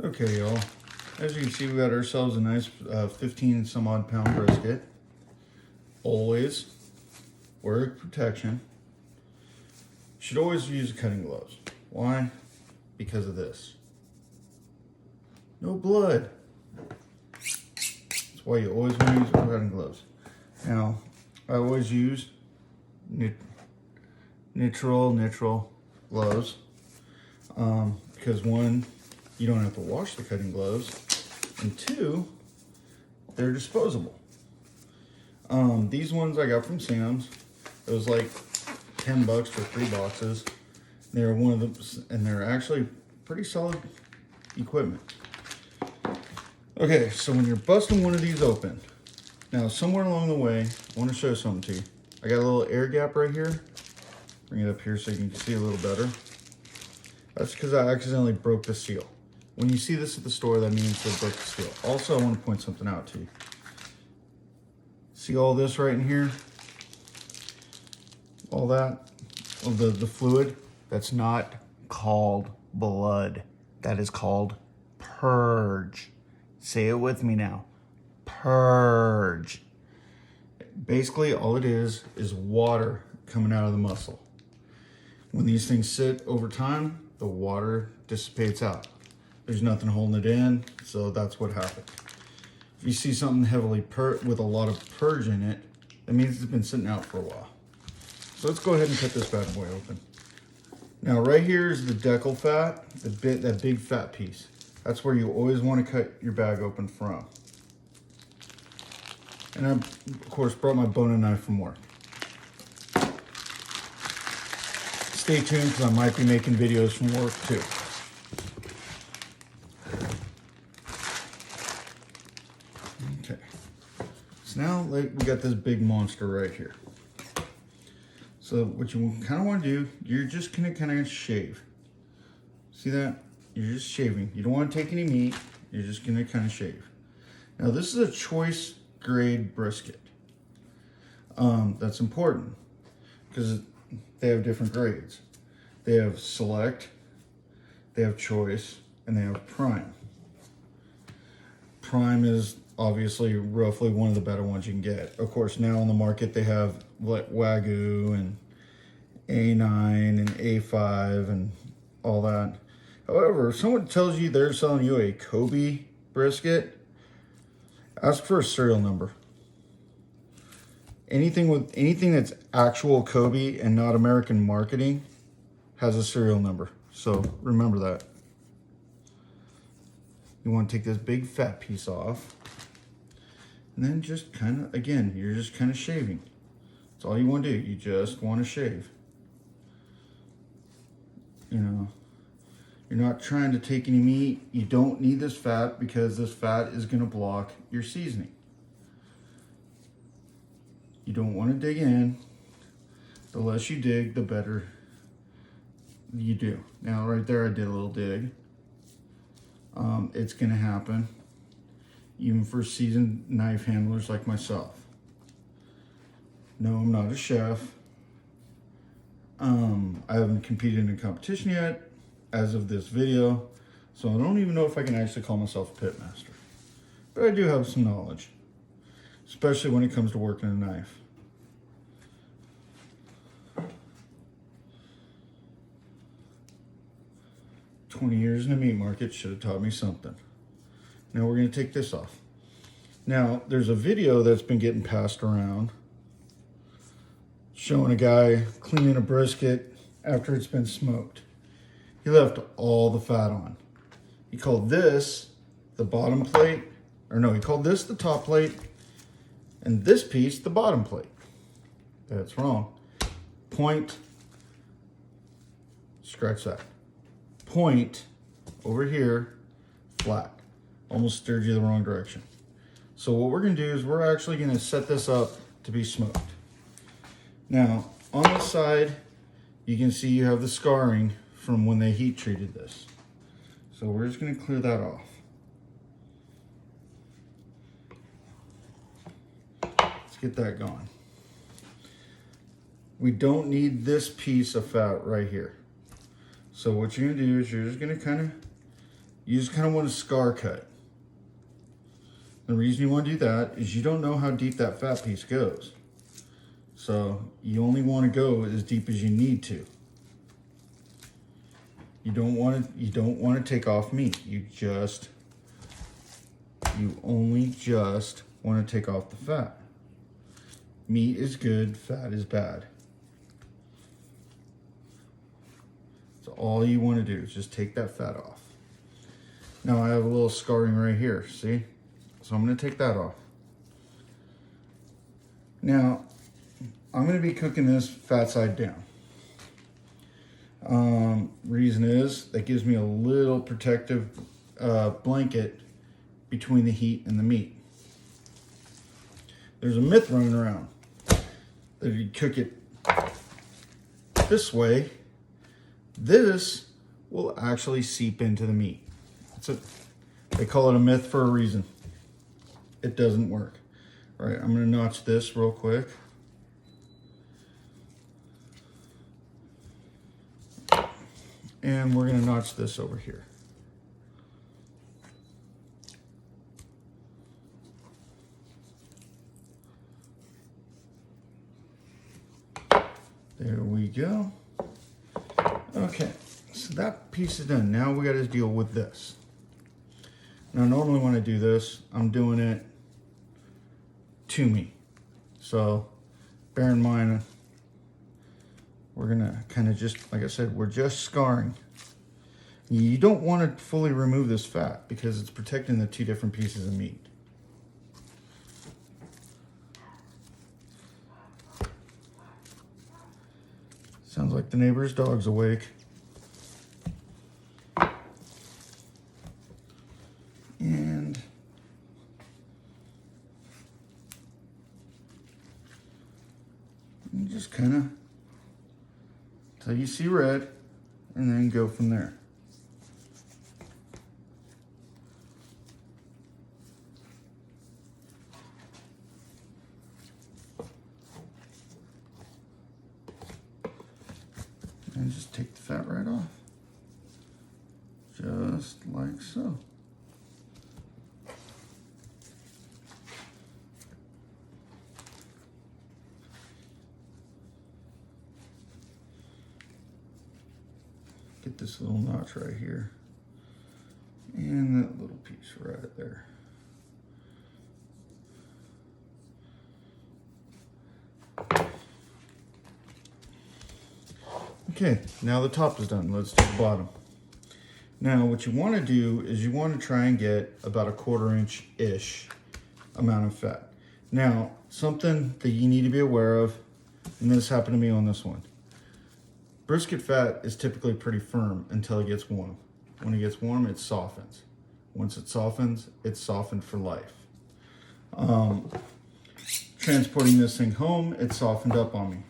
Okay, y'all. As you can see, we got ourselves a nice 15 some odd pound brisket. Always wear protection. Should always use cutting gloves. Why? Because of this. No blood. That's why you always want to use cutting gloves. Now, I always use neutral gloves because one, you don't have to wash the cutting gloves, and two, they're disposable. These ones I got from Sam's. It was like 10 bucks for 3 boxes. They're one of them, and they're actually pretty solid equipment. Okay, so when you're busting one of these open, now somewhere along the way, I want to show something to you. I got a little air gap right here. Bring it up here so you can see a little better. That's because I accidentally broke the seal. When you see this at the store, that means they broke the seal. Also, I want to point something out to you. See all this right in here? All that? The fluid? That's not called blood. That is called purge. Say it with me now. Purge. Basically, all it is water coming out of the muscle. When these things sit over time, the water dissipates out. There's nothing holding it in, so that's what happens. If you see something heavily with a lot of purge in it, that means it's been sitting out for a while. So let's go ahead and cut this bad boy open. Now right here is the decal fat, that big fat piece. That's where you always want to cut your bag open from. And I, of course, brought my boning knife from work. Stay tuned because I might be making videos from work too. Okay. So now we got this big monster right here. So what you kind of want to do, you're just going to kind of shave. See that? You're just shaving. You don't want to take any meat. You're just going to kind of shave. Now this is a choice grade brisket. That's important because they have different grades. They have select, they have choice, and they have prime. Prime is obviously roughly one of the better ones you can get. Of course, now on the market they have Wagyu and A9 and A5 and all that. However, if someone tells you they're selling you a Kobe brisket, ask for a serial number. Anything that's actual Kobe and not American marketing has a serial number. So remember that. You want to take this big fat piece off. And then just kind of, again, you're just kind of shaving. That's all you want to do. You just want to shave. You know, you're not trying to take any meat. You don't need this fat because this fat is going to block your seasoning. You don't want to dig in. The less you dig, the better you do. Now, right there, I did a little dig. It's going to happen, even for seasoned knife handlers like myself. No, I'm not a chef. I haven't competed in a competition yet as of this video, so I don't even know if I can actually call myself a pit master. But I do have some knowledge, especially when it comes to working a knife. "20 years in the meat market should have taught me something." Now we're going to take this off. Now, there's a video that's been getting passed around showing a guy cleaning a brisket after it's been smoked. He left all the fat on. He called this the bottom plate, or no, he called this the top plate, and this piece the bottom plate. That's wrong. Point, scratch that. Point over here, flat. Almost steered you the wrong direction. So what we're gonna do is we're actually gonna set this up to be smoked. Now, on the side, you can see you have the scarring from when they heat treated this. So we're just gonna clear that off. Let's get that going. We don't need this piece of fat right here. So what you're gonna do is you're just gonna kind of You just kind of want a scar cut. The reason you want to do that is you don't know how deep that fat piece goes. So you only want to go as deep as you need to. You don't want to take off meat. You only just want to take off the fat. Meat is good, fat is bad. So all you want to do is just take that fat off. Now I have a little scarring right here, see? So I'm going to take that off. Now, I'm going to be cooking this fat side down. Reason is, that gives me a little protective blanket between the heat and the meat. There's a myth running around that if you cook it this way, this will actually seep into the meat. They call it a myth for a reason. It doesn't work. All right, I'm going to notch this real quick. And we're going to notch this over here. There we go. Okay, so that piece is done. Now we got to deal with this. Now normally when I do this, I'm doing it to me. So bear in mind, we're gonna kind of just, like I said, we're just scarring. You don't want to fully remove this fat because it's protecting the two different pieces of meat. Sounds like the neighbor's dog's awake. And you just kind of, until you see red, and then go from there. And just take the fat right off. Just like so. Get this little notch right here. And that little piece right there. Okay, now the top is done. Let's do the bottom. Now what you want to do is you want to try and get about a 1/4 inch-ish amount of fat. Now, something that you need to be aware of, and this happened to me on this one. Brisket fat is typically pretty firm until it gets warm. When it gets warm, it softens. Once it softens, it's softened for life. Transporting this thing home, it softened up on me.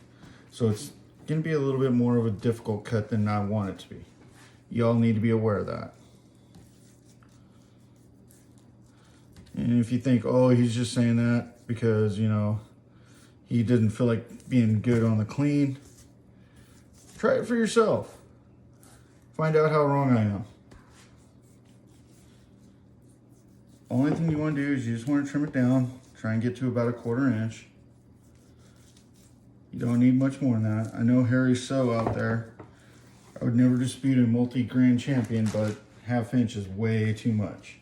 So it's gonna be a little bit more of a difficult cut than I want it to be. Y'all need to be aware of that. And if you think, oh, he's just saying that because, you know, he didn't feel like being good on the clean, try it for yourself. Find out how wrong I am. Only thing you want to do is you just want to trim it down. Try and get to about a 1/4 inch. You don't need much more than that. I know Harry So out there. I would never dispute a multi-grand champion, but 1/2 inch is way too much.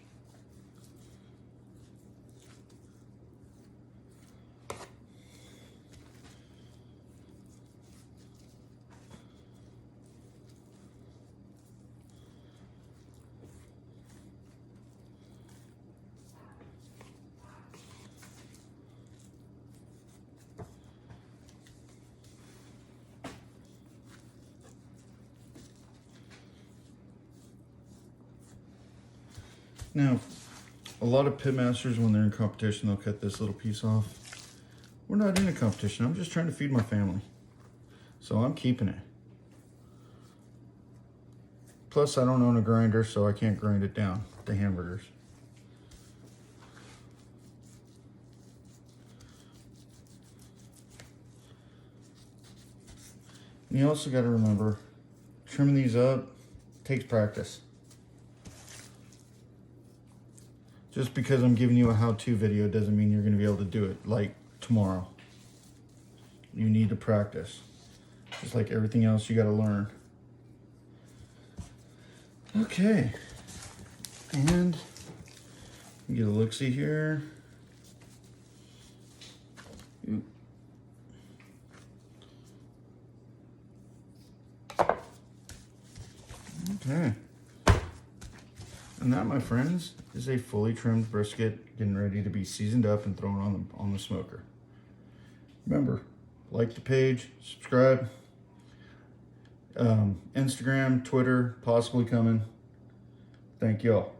Now, a lot of pitmasters, when they're in competition, they'll cut this little piece off. We're not in a competition. I'm just trying to feed my family. So I'm keeping it. Plus, I don't own a grinder, so I can't grind it down, the hamburgers. And you also got to remember, trimming these up takes practice. Just because I'm giving you a how-to video doesn't mean you're going to be able to do it like tomorrow. You need to practice. Just like everything else, you got to learn. Okay. And get a look-see here. Ooh. Okay. And that, my friends, is a fully trimmed brisket getting ready to be seasoned up and thrown on the smoker. Remember, like the page, subscribe. Instagram, Twitter, possibly coming. Thank y'all.